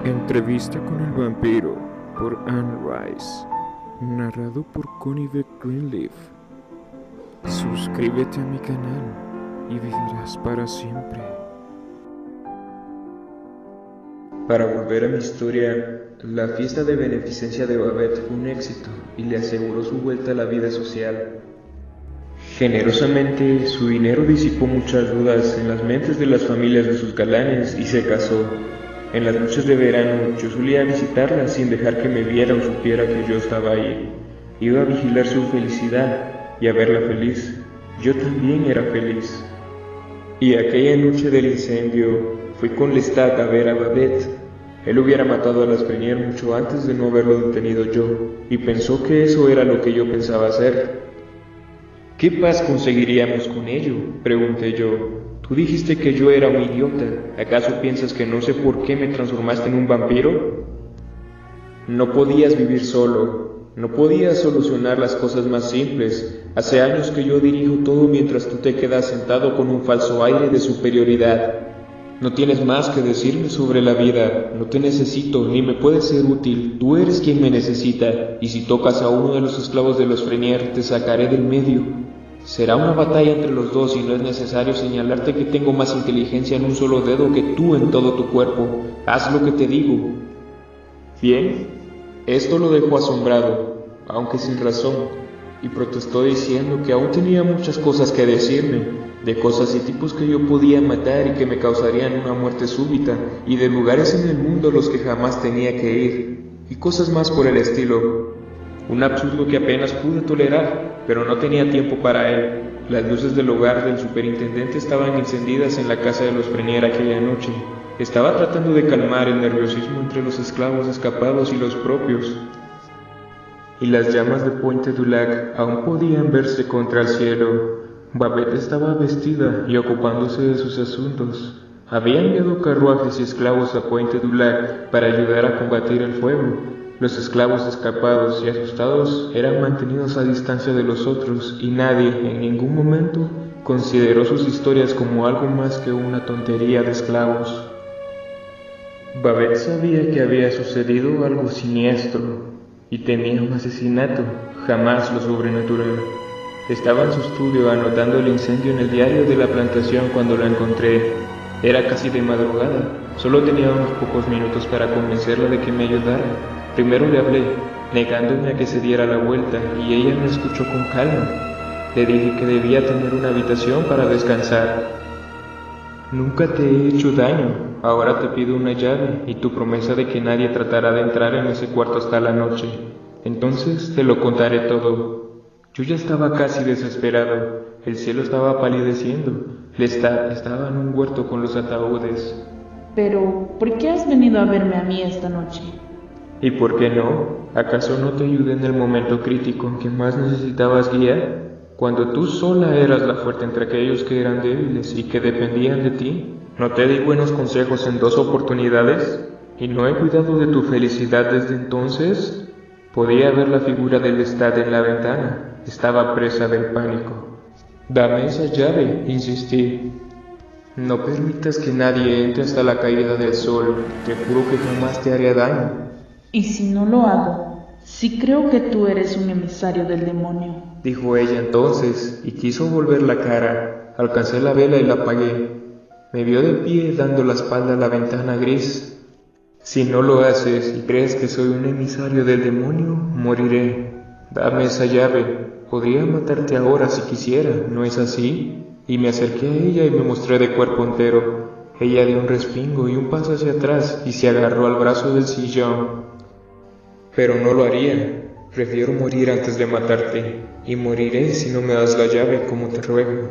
Entrevista con el vampiro por Anne Rice. Narrado por Connie Beck Greenleaf. Suscríbete a mi canal y vivirás para siempre. Para volver a mi historia, la fiesta de beneficencia de Babette fue un éxito y le aseguró su vuelta a la vida social. Generosamente, su dinero disipó muchas dudas en las mentes de las familias de sus galanes y se casó. En las noches de verano, yo solía visitarla sin dejar que me viera o supiera que yo estaba ahí. Iba a vigilar su felicidad y a verla feliz. Yo también era feliz. Y aquella noche del incendio, fui con Lestat a ver a Babette. Él hubiera matado a las Frenier mucho antes de no haberlo detenido yo, y pensó que eso era lo que yo pensaba hacer. ¿Qué paz conseguiríamos con ello?, pregunté yo. Tú dijiste que yo era un idiota. ¿Acaso piensas que no sé por qué me transformaste en un vampiro? No podías vivir solo. No podías solucionar las cosas más simples. Hace años que yo dirijo todo mientras tú te quedas sentado con un falso aire de superioridad. No tienes más que decirme sobre la vida. No te necesito, ni me puedes ser útil. Tú eres quien me necesita, y si tocas a uno de los esclavos de los Frenier, te sacaré del medio. Será una batalla entre los dos y no es necesario señalarte que tengo más inteligencia en un solo dedo que tú en todo tu cuerpo. Haz lo que te digo. Bien, esto lo dejó asombrado, aunque sin razón, y protestó diciendo que aún tenía muchas cosas que decirme, de cosas y tipos que yo podía matar y que me causarían una muerte súbita, y de lugares en el mundo a los que jamás tenía que ir, y cosas más por el estilo. Un absurdo que apenas pude tolerar, pero no tenía tiempo para él. Las luces del hogar del superintendente estaban encendidas en la casa de los Frenier aquella noche. Estaba tratando de calmar el nerviosismo entre los esclavos escapados y los propios. Y las llamas de Pointe du Lac aún podían verse contra el cielo. Babette estaba vestida y ocupándose de sus asuntos. Había enviado carruajes y esclavos a Pointe du Lac para ayudar a combatir el fuego. Los esclavos escapados y asustados eran mantenidos a distancia de los otros y nadie, en ningún momento, consideró sus historias como algo más que una tontería de esclavos. Babette sabía que había sucedido algo siniestro y temía un asesinato, jamás lo sobrenatural. Estaba en su estudio anotando el incendio en el diario de la plantación cuando la encontré. Era casi de madrugada, solo tenía unos pocos minutos para convencerla de que me ayudara. Primero le hablé, negándome a que se diera la vuelta, y ella me escuchó con calma. Le dije que debía tener una habitación para descansar. Nunca te he hecho daño, ahora te pido una llave y tu promesa de que nadie tratará de entrar en ese cuarto hasta la noche. Entonces te lo contaré todo. Yo ya estaba casi desesperado, el cielo estaba palideciendo. Lestat estaba en un huerto con los ataúdes. Pero, ¿por qué has venido a verme a mí esta noche? ¿Y por qué no? ¿Acaso no te ayudé en el momento crítico en que más necesitabas guía? Cuando tú sola eras la fuerte entre aquellos que eran débiles y que dependían de ti. ¿No te di buenos consejos en 2 oportunidades? ¿Y no he cuidado de tu felicidad desde entonces? Podía ver la figura de Lestat en la ventana. Estaba presa del pánico. Dame esa llave, insistí. No permitas que nadie entre hasta la caída del sol. Te juro que jamás te haré daño. ¿Y si no lo hago? Si creo que tú eres un emisario del demonio, dijo ella entonces, y quiso volver la cara. Alcancé la vela y la apagué. Me vio de pie dando la espalda a la ventana gris. Si no lo haces y crees que soy un emisario del demonio, moriré. Dame esa llave. Podría matarte ahora si quisiera, ¿no es así? Y me acerqué a ella y me mostré de cuerpo entero. Ella dio un respingo y un paso hacia atrás y se agarró al brazo del sillón. Pero no lo haría. Prefiero morir antes de matarte, y moriré si no me das la llave como te ruego.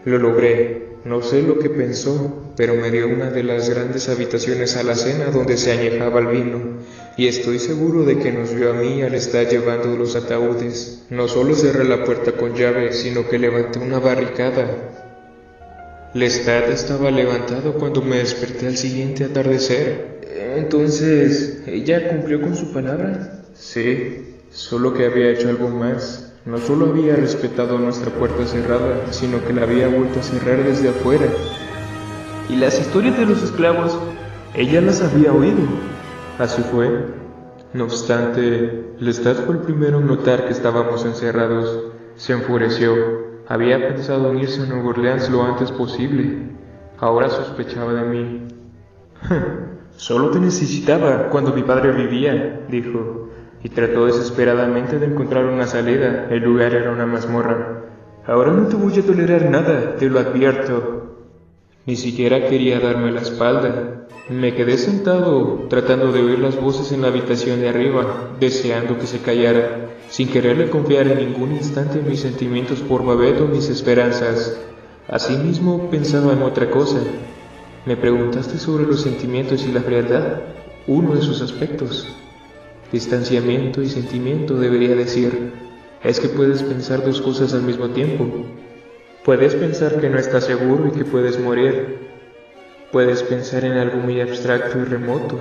Lo logré. No sé lo que pensó, pero me dio una de las grandes habitaciones alacena donde se añejaba el vino, y estoy seguro de que nos vio a mí al estar llevando los ataúdes. No solo cerré la puerta con llave, sino que levanté una barricada. Lestat estaba levantado cuando me desperté al siguiente atardecer. Entonces, ¿ella cumplió con su palabra? Sí, solo que había hecho algo más. No solo había respetado nuestra puerta cerrada, sino que la había vuelto a cerrar desde afuera. ¿Y las historias de los esclavos? Ella las había oído. Así fue. No obstante, Lestat fue el primero en notar que estábamos encerrados. Se enfureció. Había pensado en irse a Nueva Orleans lo antes posible. Ahora sospechaba de mí. Solo te necesitaba cuando mi padre vivía, dijo, y trató desesperadamente de encontrar una salida. El lugar era una mazmorra. Ahora no te voy a tolerar nada, te lo advierto. Ni siquiera quería darme la espalda. Me quedé sentado, tratando de oír las voces en la habitación de arriba, deseando que se callara, sin quererle confiar en ningún instante mis sentimientos por Babette o mis esperanzas. Asimismo, pensaba en otra cosa. Me preguntaste sobre los sentimientos y la frialdad, uno de sus aspectos. Distanciamiento y sentimiento, debería decir. Es que puedes pensar dos cosas al mismo tiempo. Puedes pensar que no estás seguro y que puedes morir. Puedes pensar en algo muy abstracto y remoto.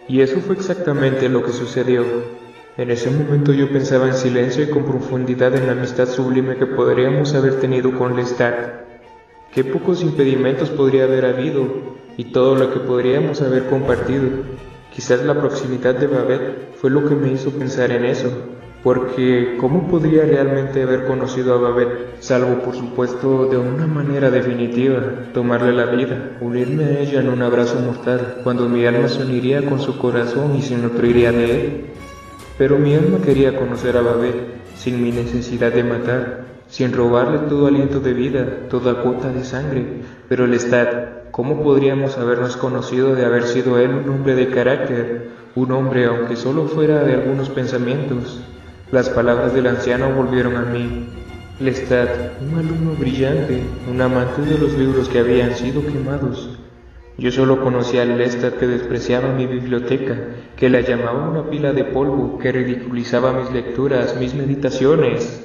Y eso fue exactamente lo que sucedió. En ese momento yo pensaba en silencio y con profundidad en la amistad sublime que podríamos haber tenido con Lestat. Qué pocos impedimentos podría haber habido, y todo lo que podríamos haber compartido. Quizás la proximidad de Babette fue lo que me hizo pensar en eso, porque ¿cómo podría realmente haber conocido a Babette, salvo por supuesto de una manera definitiva, tomarle la vida, unirme a ella en un abrazo mortal, cuando mi alma se uniría con su corazón y se nutriría de él? Pero mi alma quería conocer a Babette, sin mi necesidad de matar, sin robarle todo aliento de vida, toda gota de sangre. Pero Lestat, ¿cómo podríamos habernos conocido de haber sido él un hombre de carácter, un hombre aunque solo fuera de algunos pensamientos? Las palabras del anciano volvieron a mí. Lestat, un alumno brillante, un amante de los libros que habían sido quemados. Yo solo conocía al Lestat que despreciaba mi biblioteca, que la llamaba una pila de polvo, que ridiculizaba mis lecturas, mis meditaciones.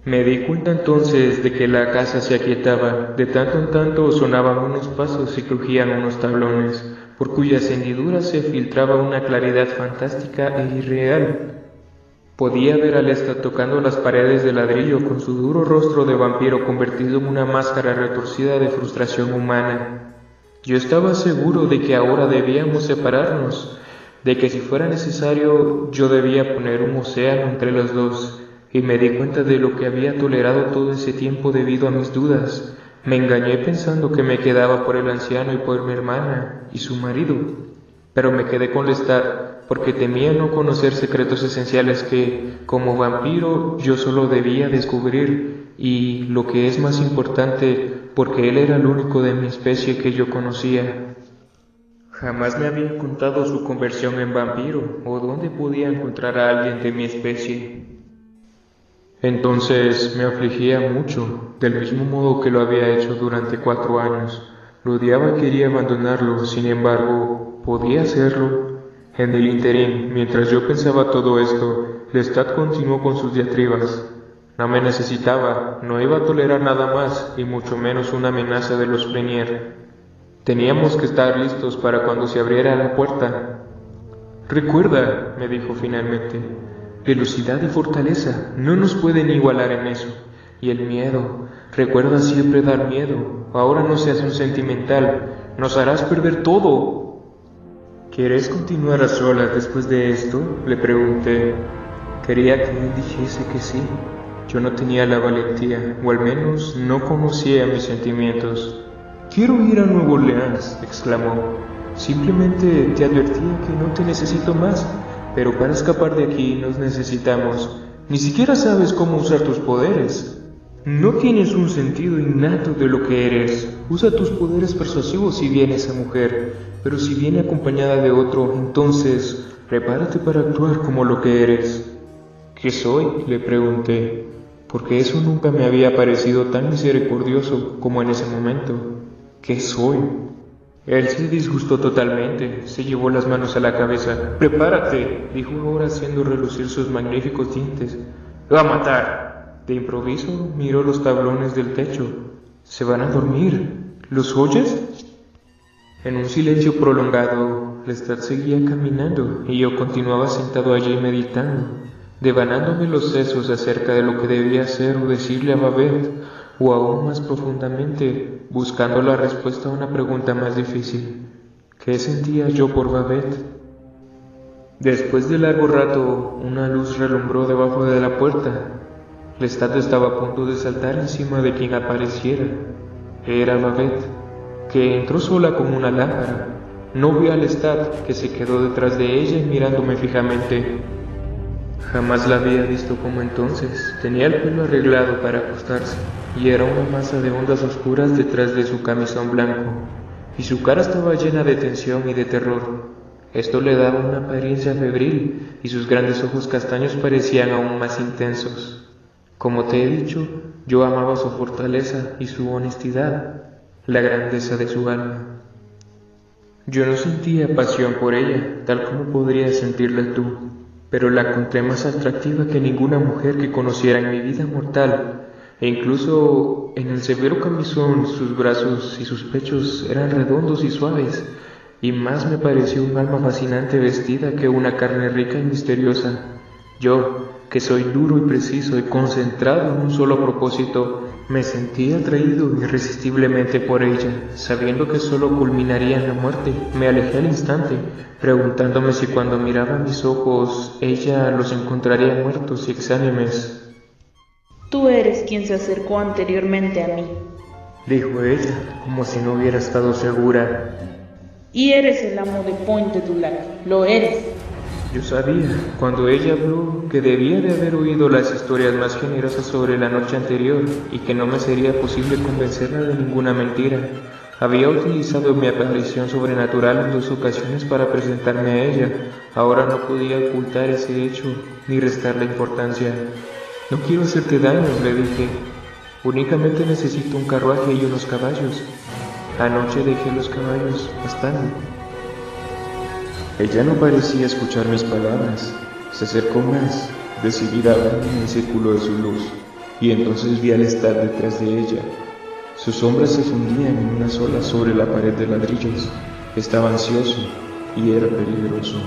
Me di cuenta entonces de que la casa se aquietaba. De tanto en tanto sonaban unos pasos y crujían unos tablones, por cuyas hendiduras se filtraba una claridad fantástica e irreal. Podía ver a Lestat tocando las paredes de ladrillo con su duro rostro de vampiro convertido en una máscara retorcida de frustración humana. Yo estaba seguro de que ahora debíamos separarnos, de que si fuera necesario yo debía poner un océano entre los dos, y me di cuenta de lo que había tolerado todo ese tiempo debido a mis dudas. Me engañé pensando que me quedaba por el anciano y por mi hermana y su marido, pero me quedé con Lestat porque temía no conocer secretos esenciales que, como vampiro, yo solo debía descubrir, y, lo que es más importante, porque él era el único de mi especie que yo conocía. Jamás me había contado su conversión en vampiro, o dónde podía encontrar a alguien de mi especie. Entonces me afligía mucho, del mismo modo que lo había hecho durante 4 años. Lo odiaba y quería abandonarlo, sin embargo, ¿podía hacerlo? En el ínterin, mientras yo pensaba todo esto, Lestat continuó con sus diatribas. No me necesitaba, no iba a tolerar nada más, y mucho menos una amenaza de los Plenier. Teníamos que estar listos para cuando se abriera la puerta. Recuerda, me dijo finalmente, velocidad y fortaleza no nos pueden igualar en eso. Y el miedo, recuerda siempre dar miedo. Ahora no seas un sentimental, nos harás perder todo. ¿Quieres continuar a solas después de esto?, le pregunté. Quería que él dijese que sí. Yo no tenía la valentía, o al menos no conocía mis sentimientos. «Quiero ir a Nueva Orleans», exclamó. «Simplemente te advertía que no te necesito más, pero para escapar de aquí nos necesitamos. Ni siquiera sabes cómo usar tus poderes. No tienes un sentido innato de lo que eres. Usa tus poderes persuasivos si viene esa mujer, pero si viene acompañada de otro, entonces prepárate para actuar como lo que eres». «¿Qué soy?», le pregunté, porque eso nunca me había parecido tan misericordioso como en ese momento. «¿Qué soy?». Él se disgustó totalmente, se llevó las manos a la cabeza. «Prepárate», dijo ahora haciendo relucir sus magníficos dientes. «Va a matar». De improviso miró los tablones del techo. «Se van a dormir. ¿Los oyes?». En un silencio prolongado, Lestat seguía caminando y yo continuaba sentado allí meditando, devanándome los sesos acerca de lo que debía hacer o decirle a Babette, o aún más profundamente, buscando la respuesta a una pregunta más difícil. ¿Qué sentía yo por Babette? Después de largo rato, una luz relumbró debajo de la puerta. Lestat estaba a punto de saltar encima de quien apareciera. Era Babette, que entró sola con una lámpara. No vi a Lestat, que se quedó detrás de ella mirándome fijamente. Jamás la había visto como entonces. Tenía el pelo arreglado para acostarse, y era una masa de ondas oscuras detrás de su camisón blanco, y su cara estaba llena de tensión y de terror. Esto le daba una apariencia febril, y sus grandes ojos castaños parecían aún más intensos. Como te he dicho, yo amaba su fortaleza y su honestidad, la grandeza de su alma. Yo no sentía pasión por ella, tal como podrías sentirla tú, pero la encontré más atractiva que ninguna mujer que conociera en mi vida mortal, e incluso en el severo camisón sus brazos y sus pechos eran redondos y suaves, y más me pareció un alma fascinante vestida que una carne rica y misteriosa. Yo, que soy duro y preciso y concentrado en un solo propósito, me sentí atraído irresistiblemente por ella. Sabiendo que solo culminaría en la muerte, me alejé al instante, preguntándome si cuando miraba mis ojos, ella los encontraría muertos y exánimes. Tú eres quien se acercó anteriormente a mí. Dijo ella, como si no hubiera estado segura. Y eres el amo de Point de Dulac, lo eres. Yo sabía, cuando ella habló, que debía de haber oído las historias más generosas sobre la noche anterior y que no me sería posible convencerla de ninguna mentira. Había utilizado mi aparición sobrenatural en 2 ocasiones para presentarme a ella. Ahora no podía ocultar ese hecho ni restarle importancia. No quiero hacerte daño, le dije. Únicamente necesito un carruaje y unos caballos. Anoche dejé los caballos pastando. Ella no parecía escuchar mis palabras. Se acercó más, decidida a verme en el círculo de su luz, y entonces vi a Lestat detrás de ella. Sus sombras se fundían en una sola sobre la pared de ladrillos. Estaba ansioso y era peligroso.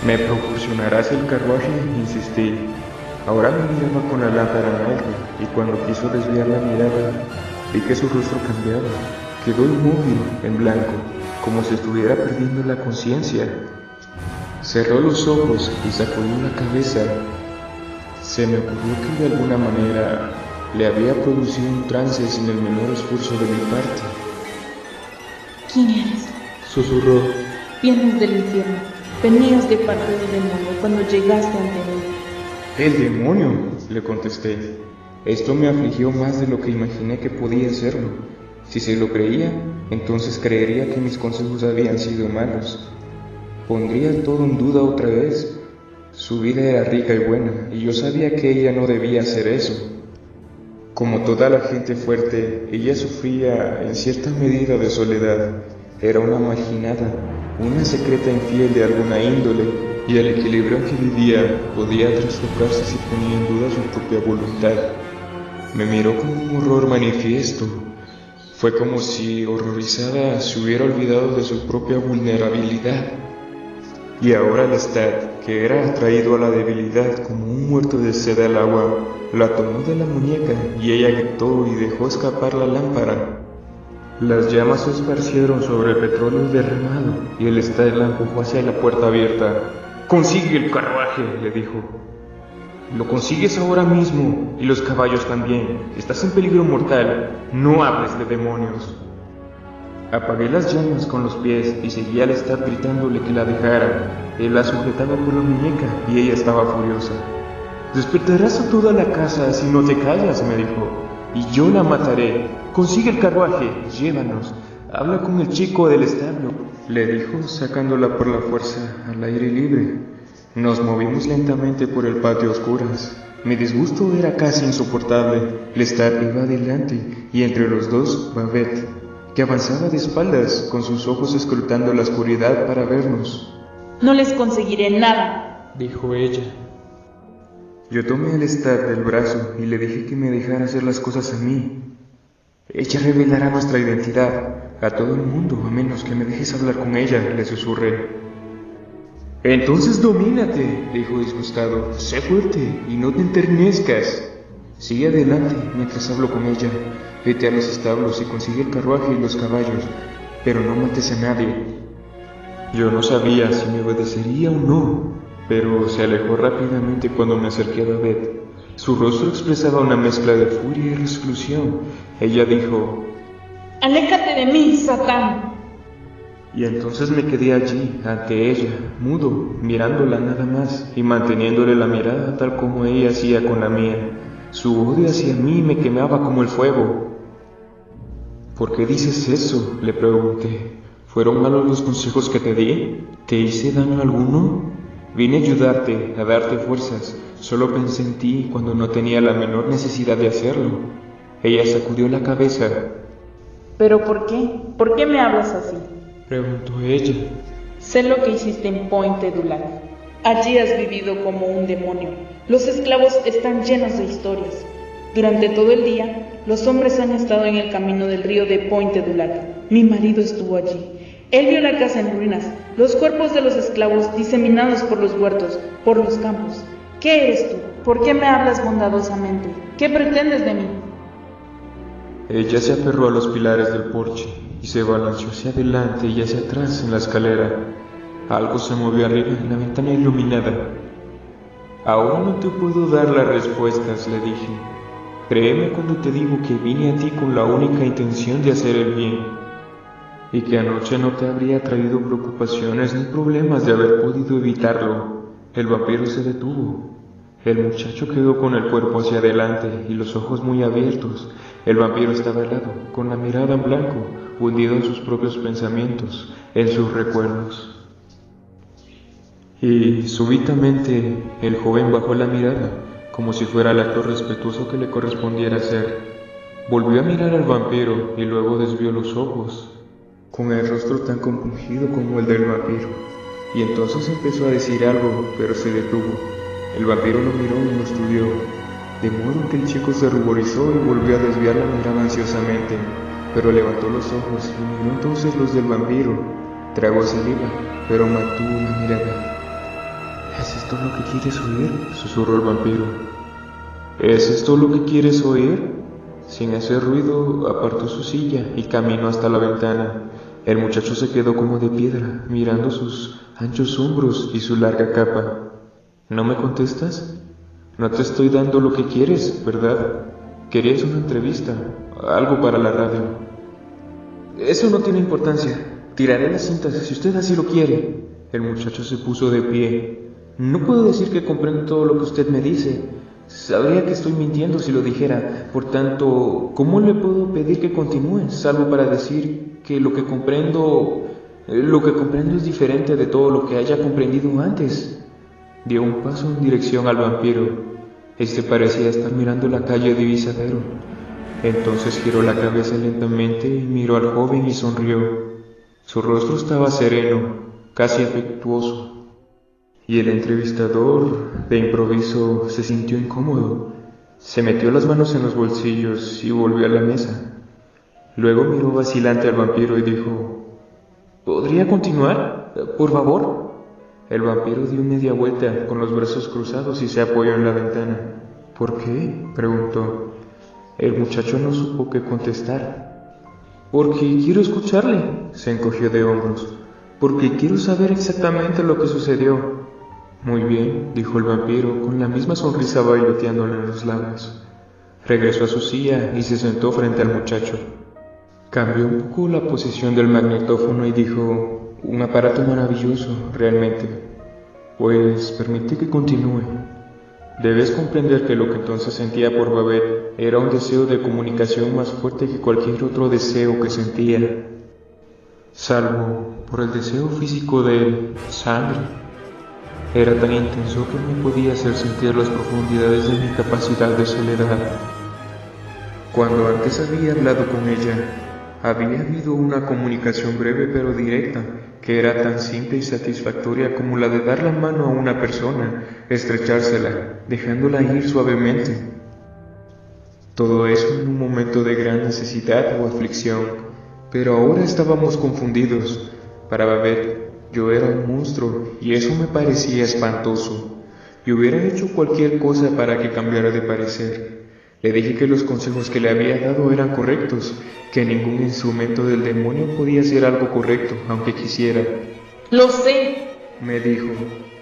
¿Me proporcionarás el carruaje?, insistí. Ahora me miraba con la lámpara en alto, y cuando quiso desviar la mirada, vi que su rostro cambiaba. Quedó inmóvil, en blanco, como si estuviera perdiendo la conciencia. Cerró los ojos y sacudió la cabeza. Se me ocurrió que de alguna manera le había producido un trance sin el menor esfuerzo de mi parte. ¿Quién eres? Susurró. Vienes del infierno. Venías de parte del demonio cuando llegaste ante mí. ¿El demonio?, le contesté. Esto me afligió más de lo que imaginé que podía hacerlo. Si se lo creía, entonces creería que mis consejos habían sido malos. Pondría todo en duda otra vez. Su vida era rica y buena, y yo sabía que ella no debía hacer eso. Como toda la gente fuerte, ella sufría en cierta medida de soledad. Era una marginada, una secreta infiel de alguna índole, y el equilibrio en que vivía podía trastocarse si ponía en duda su propia voluntad. Me miró con un horror manifiesto. Fue como si, horrorizada, se hubiera olvidado de su propia vulnerabilidad. Y ahora Lestat, que era atraído a la debilidad como un muerto de sed al agua, la tomó de la muñeca y ella gritó y dejó escapar la lámpara. Las llamas se esparcieron sobre el petróleo derramado y Lestat la empujó hacia la puerta abierta. «¡Consigue el carruaje!», le dijo. «Lo consigues ahora mismo, y los caballos también. Estás en peligro mortal. No hables de demonios». Apagué las llamas con los pies y seguí a Lestat gritándole que la dejara. Él la sujetaba por la muñeca y ella estaba furiosa. «Despertarás a toda la casa si no te callas», me dijo, «y yo la mataré. Consigue el carruaje, llévanos. Habla con el chico del establo», le dijo, sacándola por la fuerza al aire libre. Nos movimos lentamente por el patio a oscuras. Mi disgusto era casi insoportable. Lestat iba adelante y entre los dos Babette, que avanzaba de espaldas, con sus ojos escrutando la oscuridad para vernos. «No les conseguiré nada», dijo ella. Yo tomé a Lestat del brazo y le dije que me dejara hacer las cosas a mí. «Ella revelará nuestra identidad a todo el mundo, a menos que me dejes hablar con ella», le susurré. «Entonces domínate», dijo disgustado. «Sé fuerte y no te enternezcas. Sigue adelante mientras hablo con ella. Vete a los establos y consigue el carruaje y los caballos. pero no mates a nadie. Yo no sabía si me obedecería o no, pero se alejó rápidamente cuando me acerqué a Babette. Su rostro expresaba una mezcla de furia y resolución. Ella dijo: ¡Aléjate de mí, Satán! Y entonces me quedé allí, ante ella, mudo, mirándola nada más y manteniéndole la mirada tal como ella hacía con la mía. Su odio hacia mí me quemaba como el fuego. ¿Por qué dices eso?, le pregunté. ¿Fueron malos los consejos que te di? ¿Te hice daño alguno? Vine a ayudarte, a darte fuerzas. Solo pensé en ti cuando no tenía la menor necesidad de hacerlo. Ella sacudió la cabeza. ¿Pero por qué? ¿Por qué me hablas así?, preguntó ella. Sé lo que hiciste en Pointe du Lac. Allí has vivido como un demonio. Los esclavos están llenos de historias. Durante todo el día, los hombres han estado en el camino del río de Pointe du Lac. Mi marido estuvo allí. Él vio la casa en ruinas, los cuerpos de los esclavos diseminados por los huertos, por los campos. ¿Qué eres tú? ¿Por qué me hablas bondadosamente? ¿Qué pretendes de mí? Ella se aferró a los pilares del porche y se balanceó hacia adelante y hacia atrás en la escalera. Algo se movió arriba en la ventana iluminada. Ahora no te puedo dar las respuestas, le dije. Créeme cuando te digo que vine a ti con la única intención de hacer el bien, y que anoche no te habría traído preocupaciones ni problemas de haber podido evitarlo. El vampiro se detuvo. El muchacho quedó con el cuerpo hacia adelante y los ojos muy abiertos. El vampiro estaba helado, con la mirada en blanco, hundido en sus propios pensamientos, en sus recuerdos. Y súbitamente el joven bajó la mirada, como si fuera el acto respetuoso que le correspondiera hacer. Volvió a mirar al vampiro y luego desvió los ojos, con el rostro tan compungido como el del vampiro, y entonces empezó a decir algo, pero se detuvo. El vampiro lo miró y lo estudió, de modo que el chico se ruborizó y volvió a desviar la mirada ansiosamente, pero levantó los ojos y miró entonces los del vampiro. Tragó saliva, pero mantuvo la mirada. ¿Es esto lo que quieres oír?, susurró el vampiro. ¿Es esto lo que quieres oír? Sin hacer ruido, apartó su silla y caminó hasta la ventana. El muchacho se quedó como de piedra, mirando sus anchos hombros y su larga capa. ¿No me contestas? No te estoy dando lo que quieres, ¿verdad? Querías una entrevista, algo para la radio. Eso no tiene importancia. Tiraré las cintas si usted así lo quiere. El muchacho se puso de pie. No puedo decir que comprendo todo lo que usted me dice. Sabría que estoy mintiendo si lo dijera. Por tanto, ¿cómo le puedo pedir que continúe, salvo para decir que lo que comprendo es diferente de todo lo que haya comprendido antes? Dio un paso en dirección al vampiro. Este parecía estar mirando la calle Divisadero. Entonces giró la cabeza lentamente y miró al joven y sonrió. Su rostro estaba sereno, casi afectuoso. Y el entrevistador, de improviso, se sintió incómodo. Se metió las manos en los bolsillos y volvió a la mesa. Luego miró vacilante al vampiro y dijo: ¿Podría continuar, por favor? El vampiro dio media vuelta con los brazos cruzados y se apoyó en la ventana. ¿Por qué?, preguntó. El muchacho no supo qué contestar. Porque quiero escucharle, se encogió de hombros. Porque quiero saber exactamente lo que sucedió. Muy bien, dijo el vampiro, con la misma sonrisa bailoteándole en los labios. Regresó a su silla y se sentó frente al muchacho. Cambió un poco la posición del magnetófono y dijo: un aparato maravilloso, realmente. Pues permite que continúe. Debes comprender que lo que entonces sentía por Babette era un deseo de comunicación más fuerte que cualquier otro deseo que sentía, salvo por el deseo físico de sangre. Era tan intenso que me podía hacer sentir las profundidades de mi capacidad de soledad. Cuando antes había hablado con ella, había habido una comunicación breve pero directa, que era tan simple y satisfactoria como la de dar la mano a una persona, estrechársela, dejándola ir suavemente. Todo eso en un momento de gran necesidad o aflicción, pero ahora estábamos confundidos. Para Babette, yo era un monstruo y eso me parecía espantoso. Y hubiera hecho cualquier cosa para que cambiara de parecer. Le dije que los consejos que le había dado eran correctos, que ningún instrumento del demonio podía hacer algo correcto, aunque quisiera. Lo sé. Me dijo,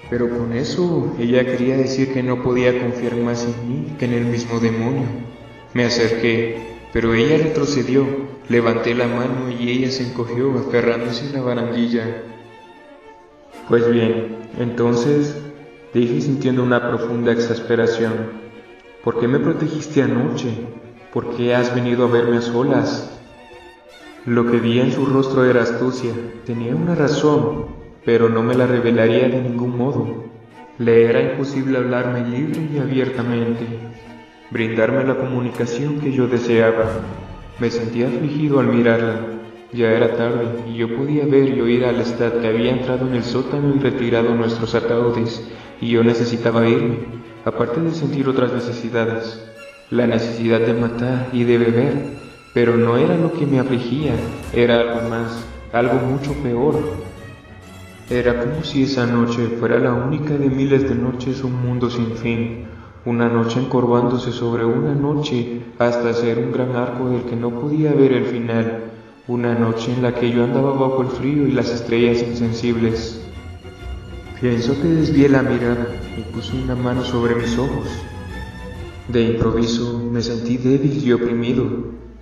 pero con eso ella quería decir que no podía confiar más en mí que en el mismo demonio. Me acerqué, pero ella retrocedió. Levanté la mano y ella se encogió, aferrándose a la barandilla. Pues bien, entonces, dije sintiendo una profunda exasperación, ¿por qué me protegiste anoche? ¿Por qué has venido a verme a solas? Lo que vi en su rostro era astucia, tenía una razón, pero no me la revelaría de ningún modo. Le era imposible hablarme libre y abiertamente, brindarme la comunicación que yo deseaba. Me sentía afligido al mirarla. Ya era tarde y yo podía ver y oír a Lestat que había entrado en el sótano y retirado nuestros ataúdes, y yo necesitaba irme, aparte de sentir otras necesidades, la necesidad de matar y de beber, pero no era lo que me afligía, era algo más, algo mucho peor. Era como si esa noche fuera la única de miles de noches, un mundo sin fin, una noche encorvándose sobre una noche hasta ser un gran arco del que no podía ver el final, una noche en la que yo andaba bajo el frío y las estrellas insensibles. Pienso que desvié la mirada y puse una mano sobre mis ojos. De improviso me sentí débil y oprimido.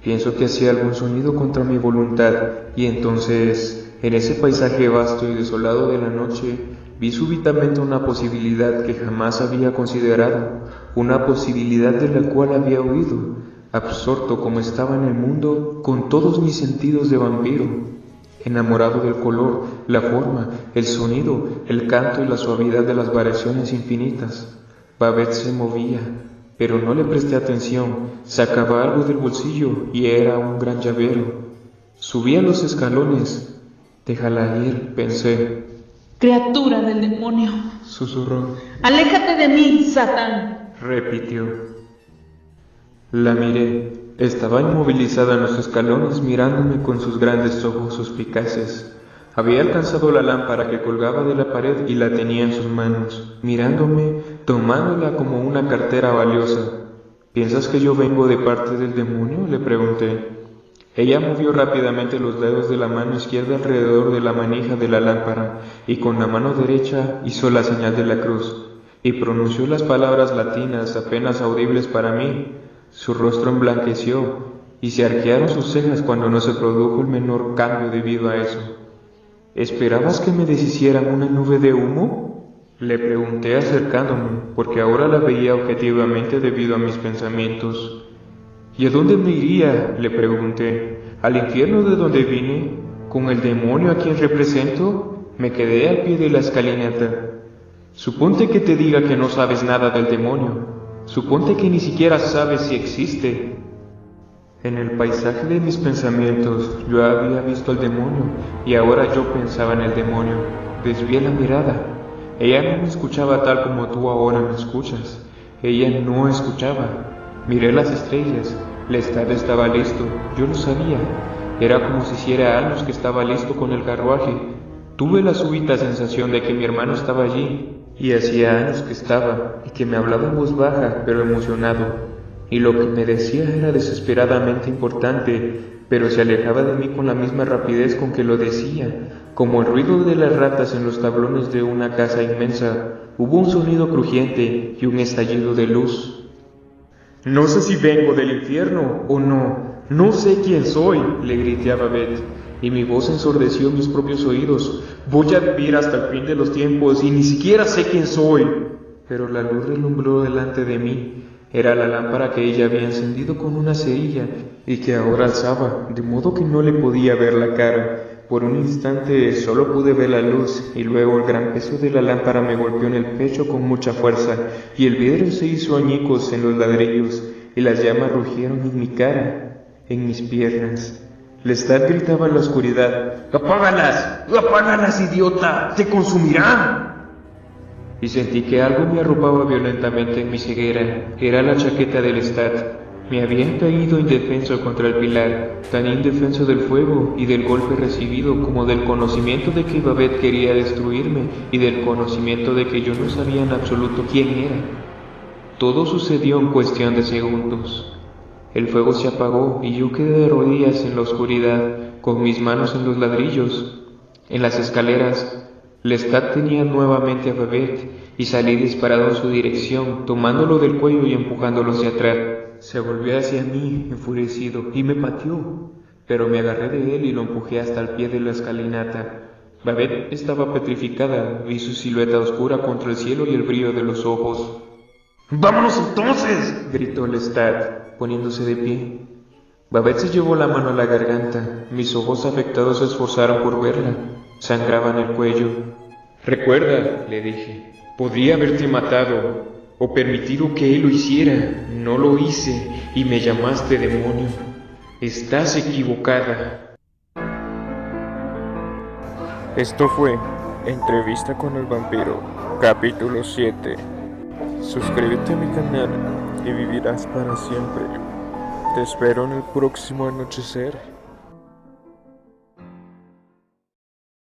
Pienso que hacía algún sonido contra mi voluntad, y entonces, en ese paisaje vasto y desolado de la noche, vi súbitamente una posibilidad que jamás había considerado, una posibilidad de la cual había oído, absorto como estaba en el mundo, con todos mis sentidos de vampiro, enamorado del color, la forma, el sonido, el canto y la suavidad de las variaciones infinitas. Babette se movía, pero no le presté atención. Sacaba algo del bolsillo y era un gran llavero. Subía los escalones. Déjala ir, pensé. Criatura del demonio, Susurró. Aléjate de mí, Satán, repitió. La miré. Estaba inmovilizada en los escalones mirándome con sus grandes ojos suspicaces. Había alcanzado la lámpara que colgaba de la pared y la tenía en sus manos, mirándome, tomándola como una cartera valiosa. ¿Piensas que yo vengo de parte del demonio?, le pregunté. Ella movió rápidamente los dedos de la mano izquierda alrededor de la manija de la lámpara y con la mano derecha hizo la señal de la cruz y pronunció las palabras latinas apenas audibles para mí. Su rostro emblanqueció y se arquearon sus cejas cuando no se produjo el menor cambio debido a eso. ¿Esperabas que me deshicieran una nube de humo?, le pregunté acercándome, porque ahora la veía objetivamente debido a mis pensamientos. ¿Y a dónde me iría?, le pregunté. ¿Al infierno de donde vine? ¿Con el demonio a quien represento? Me quedé al pie de la escalinata. Suponte que te diga que no sabes nada del demonio. Suponte que ni siquiera sabes si existe. En el paisaje de mis pensamientos yo había visto al demonio y ahora yo pensaba en el demonio. Desvié la mirada. Ella no me escuchaba tal como tú ahora me escuchas. Ella no escuchaba. Miré las estrellas. Lestat estaba listo. Yo lo sabía. Era como si hiciera años que estaba listo con el carruaje. Tuve la súbita sensación de que mi hermano estaba allí. Y hacía años que estaba, y que me hablaba en voz baja, pero emocionado. Y lo que me decía era desesperadamente importante, pero se alejaba de mí con la misma rapidez con que lo decía, como el ruido de las ratas en los tablones de una casa inmensa. Hubo un sonido crujiente y un estallido de luz. No sé si vengo del infierno o no. No sé quién soy, le grité a Babette, y mi voz ensordeció mis propios oídos. Voy a vivir hasta el fin de los tiempos y ni siquiera sé quién soy. Pero la luz relumbró delante de mí. Era la lámpara que ella había encendido con una cerilla y que ahora alzaba, de modo que no le podía ver la cara. Por un instante solo pude ver la luz y luego el gran peso de la lámpara me golpeó en el pecho con mucha fuerza y el vidrio se hizo añicos en los ladrillos y las llamas rugieron en mi cara, en mis piernas. Lestat gritaba en la oscuridad: ¡Apágalas! ¡Apágalas, idiota! ¡Te consumirán! Y sentí que algo me arropaba violentamente en mi ceguera. Era la chaqueta de Lestat. Me había caído indefenso contra el pilar, tan indefenso del fuego y del golpe recibido como del conocimiento de que Babette quería destruirme y del conocimiento de que yo no sabía en absoluto quién era. Todo sucedió en cuestión de segundos. El fuego se apagó y yo quedé de rodillas en la oscuridad, con mis manos en los ladrillos. En las escaleras, Lestat tenía nuevamente a Babette y salí disparado en su dirección, tomándolo del cuello y empujándolo hacia atrás. Se volvió hacia mí, enfurecido, y me pateó, pero me agarré de él y lo empujé hasta el pie de la escalinata. Babette estaba petrificada, vi su silueta oscura contra el cielo y el brillo de los ojos. ¡Vámonos entonces!, gritó Lestat, poniéndose de pie. Babette se llevó la mano a la garganta. Mis ojos afectados se esforzaron por verla. Sangraba en el cuello. Recuerda, le dije, podría haberte matado o permitido que él lo hiciera. No lo hice y me llamaste demonio. Estás equivocada. Esto fue Entrevista con el Vampiro, capítulo 7. Suscríbete a mi canal y vivirás para siempre. Te espero en el próximo anochecer.